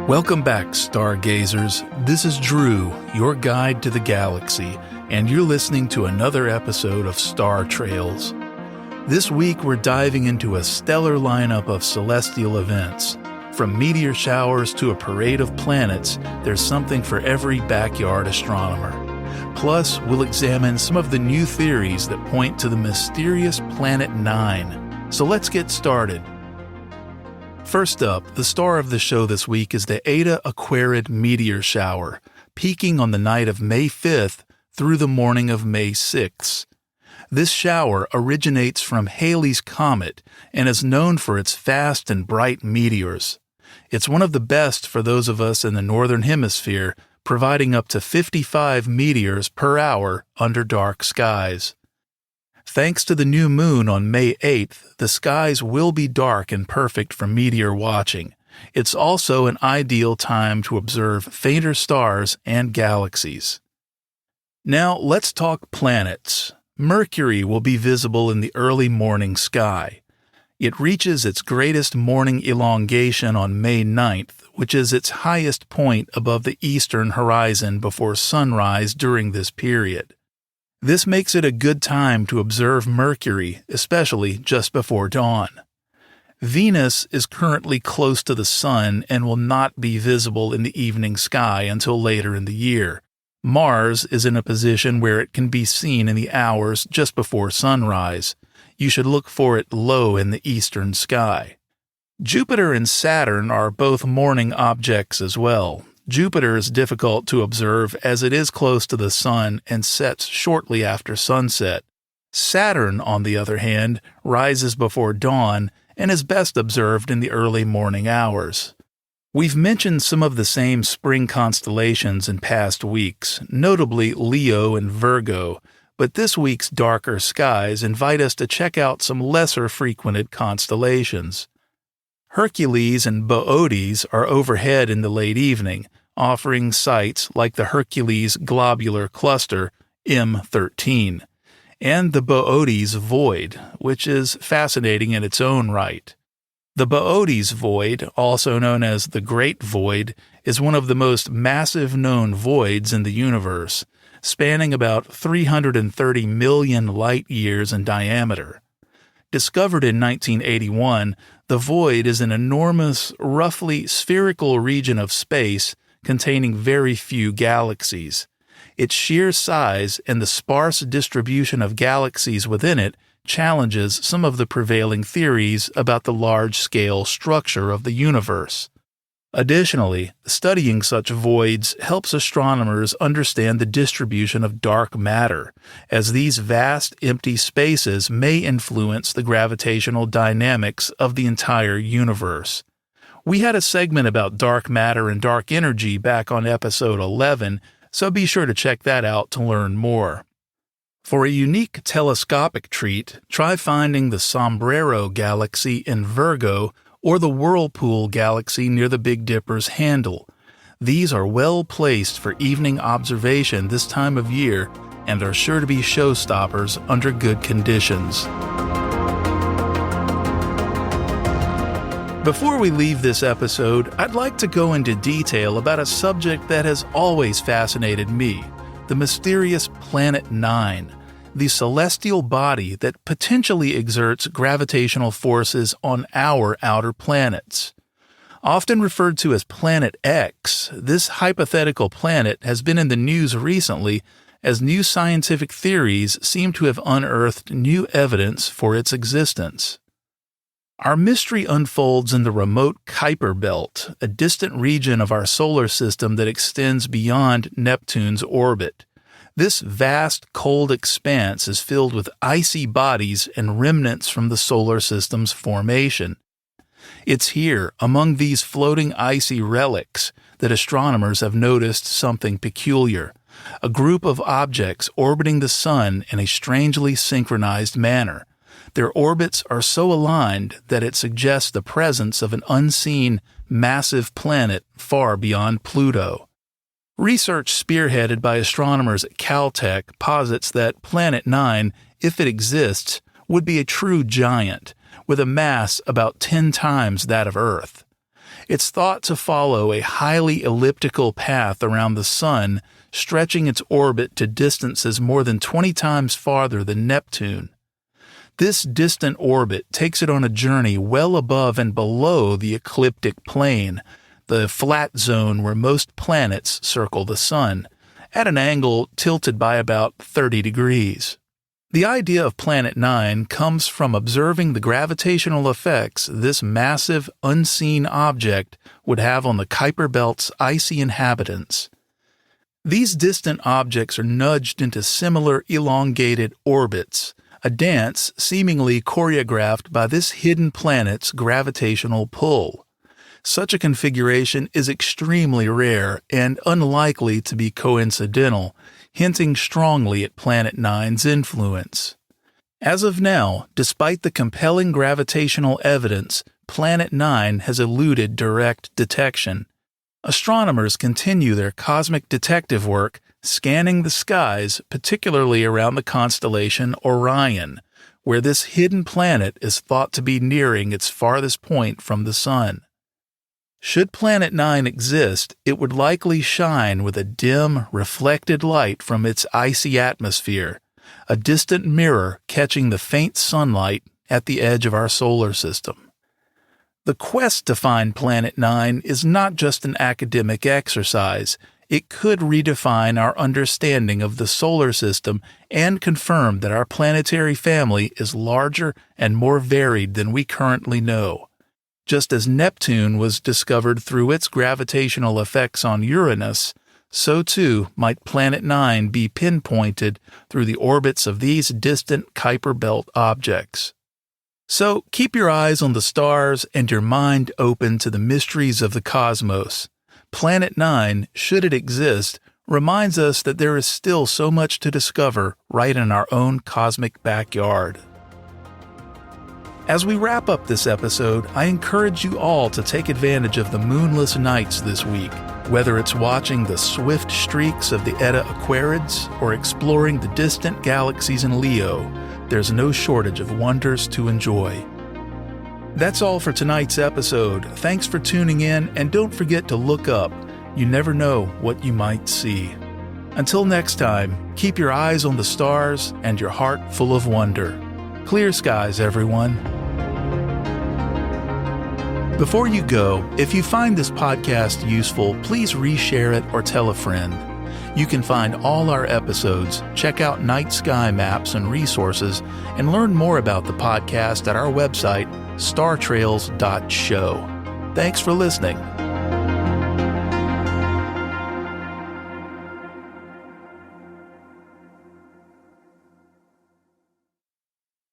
Welcome back, stargazers. This is Drew, your guide to the galaxy, and you're listening to another episode of Star Trails. This week we're diving into a stellar lineup of celestial events. From meteor showers to a parade of planets, there's something for every backyard astronomer. Plus, we'll examine some of the new theories that point to the mysterious Planet 9. So let's get started. First up, the star of the show this week is the Eta Aquarid meteor shower, peaking on the night of May 5th through the morning of May 6th. This shower originates from Halley's Comet and is known for its fast and bright meteors. It's one of the best for those of us in the Northern Hemisphere, providing up to 55 meteors per hour under dark skies. Thanks to the new moon on May 8th, the skies will be dark and perfect for meteor watching. It's also an ideal time to observe fainter stars and galaxies. Now let's talk planets. Mercury will be visible in the early morning sky. It reaches its greatest morning elongation on May 9th, which is its highest point above the eastern horizon before sunrise during this period. This makes it a good time to observe Mercury, especially just before dawn. Venus is currently close to the Sun and will not be visible in the evening sky until later in the year. Mars is in a position where it can be seen in the hours just before sunrise. You should look for it low in the eastern sky. Jupiter and Saturn are both morning objects as well. Jupiter is difficult to observe as it is close to the Sun and sets shortly after sunset. Saturn, on the other hand, rises before dawn and is best observed in the early morning hours. We've mentioned some of the same spring constellations in past weeks, notably Leo and Virgo, but this week's darker skies invite us to check out some lesser frequented constellations. Hercules and Boötes are overhead in the late evening, offering sights like the Hercules Globular Cluster, M13, and the Boötes Void, which is fascinating in its own right. The Boötes Void, also known as the Great Void, is one of the most massive known voids in the universe, spanning about 330 million light-years in diameter. Discovered in 1981, the void is an enormous, roughly spherical region of space containing very few galaxies. Its sheer size and the sparse distribution of galaxies within it challenges some of the prevailing theories about the large-scale structure of the universe. Additionally, studying such voids helps astronomers understand the distribution of dark matter, as these vast empty spaces may influence the gravitational dynamics of the entire universe. We had a segment about dark matter and dark energy back on episode 11, so be sure to check that out to learn more. For a unique telescopic treat, try finding the Sombrero Galaxy in Virgo or the Whirlpool Galaxy near the Big Dipper's handle. These are well placed for evening observation this time of year and are sure to be showstoppers under good conditions. Before we leave this episode, I'd like to go into detail about a subject that has always fascinated me, the mysterious Planet 9, the celestial body that potentially exerts gravitational forces on our outer planets. Often referred to as Planet X, this hypothetical planet has been in the news recently as new scientific theories seem to have unearthed new evidence for its existence. Our mystery unfolds in the remote Kuiper Belt, a distant region of our solar system that extends beyond Neptune's orbit. This vast, cold expanse is filled with icy bodies and remnants from the solar system's formation. It's here, among these floating icy relics, that astronomers have noticed something peculiar, a group of objects orbiting the Sun in a strangely synchronized manner. Their orbits are so aligned that it suggests the presence of an unseen, massive planet far beyond Pluto. Research spearheaded by astronomers at Caltech posits that Planet 9, if it exists, would be a true giant, with a mass about 10 times that of Earth. It's thought to follow a highly elliptical path around the Sun, stretching its orbit to distances more than 20 times farther than Neptune. This distant orbit takes it on a journey well above and below the ecliptic plane, the flat zone where most planets circle the Sun, at an angle tilted by about 30 degrees. The idea of Planet 9 comes from observing the gravitational effects this massive, unseen object would have on the Kuiper Belt's icy inhabitants. These distant objects are nudged into similar elongated orbits, a dance seemingly choreographed by this hidden planet's gravitational pull. Such a configuration is extremely rare and unlikely to be coincidental, hinting strongly at Planet 9's influence. As of now, despite the compelling gravitational evidence, Planet 9 has eluded direct detection. Astronomers continue their cosmic detective work, scanning the skies, particularly around the constellation Orion, where this hidden planet is thought to be nearing its farthest point from the Sun. Should Planet 9 exist, it would likely shine with a dim, reflected light from its icy atmosphere, a distant mirror catching the faint sunlight at the edge of our solar system. The quest to find Planet 9 is not just an academic exercise. It could redefine our understanding of the solar system and confirm that our planetary family is larger and more varied than we currently know. Just as Neptune was discovered through its gravitational effects on Uranus, so too might Planet 9 be pinpointed through the orbits of these distant Kuiper Belt objects. So keep your eyes on the stars and your mind open to the mysteries of the cosmos. Planet 9, should it exist, reminds us that there is still so much to discover right in our own cosmic backyard. As we wrap up this episode, I encourage you all to take advantage of the moonless nights this week, whether it's watching the swift streaks of the Eta Aquarids or exploring the distant galaxies in Leo. There's no shortage of wonders to enjoy. That's all for tonight's episode. Thanks for tuning in, and don't forget to look up. You never know what you might see. Until next time, keep your eyes on the stars and your heart full of wonder. Clear skies, everyone. Before you go, if you find this podcast useful, please reshare it or tell a friend. You can find all our episodes, check out night sky maps and resources, and learn more about the podcast at our website, startrails.show. Thanks for listening.